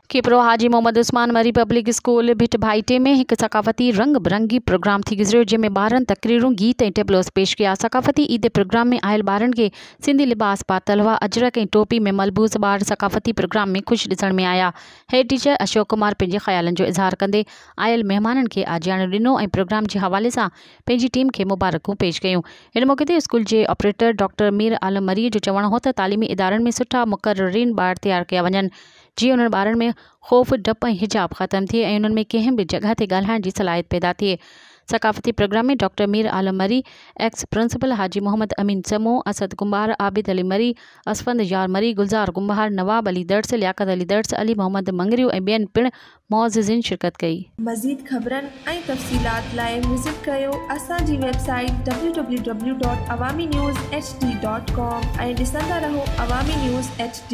केपरो हाजी मोहम्मद उस्मान मरी public school भिट भाईटे में एक सकाफ़ती रंग बिरंगी प्रोग्राम थी गुजरियो, जंहिंमें ॿारनि तकरीरूं गीत ऐं टेबलोस पेश किया। सकाफ़ती ईद प्रोग्राम में आयल ॿारनि खे सिंधी लिबास पातल हुआ। अजरक ऐं टोपी में मलबूस ॿार सकाफ़ती प्रोग्राम में ख़ुशि ॾिसण में आया। हेड टीचर अशोक कुमार पंहिंजे ख़्यालनि जो इज़हार कंदे आयल महिमाननि खे आजियानो ॾिनो ऐं प्रोग्राम जे हवाले सां पंहिंजी टीम खे मुबारकूं पेश कयूं। हिन मौक़े ते स्कूल जे ऑपरेटर डॉक्टर मीर आलम मरी जो चवणु हो त तालीमी इदारनि में सुठा मुक़र्रीन ॿार तैयार कया वञनि, जीअं उन्हनि ॿारनि में ख़ौफ़, डप ऐं हिजाब ख़त्म थिए ऐं उन्हनि में कंहिं बि जॻह ते ॻाल्हाइण जी सलाहियत पैदा थिए। सकाफ़ती प्रोग्राम में डॉक्टर मीर आलम मरी, एक्स प्रिंसिपल हाजी मोहम्मद अमीन समो, असद कुंभार, आबिद अली मरी, असफंद यार मरी, गुलज़ार कुंभार, नवाब अली दर्स, लियाकत अली दर्स, अली मोहम्मद मंगरियो ऐं ॿियनि पिण मौज़िज़िन शिरकत कई। मज़ीद ख़बरनि ऐं तफ़सीलात लाइ विज़िट कयो असांजी वेबसाइट www.awamiNewsHD.com ऐं ॾिसंदा रहो अवामी न्यूज़ HD।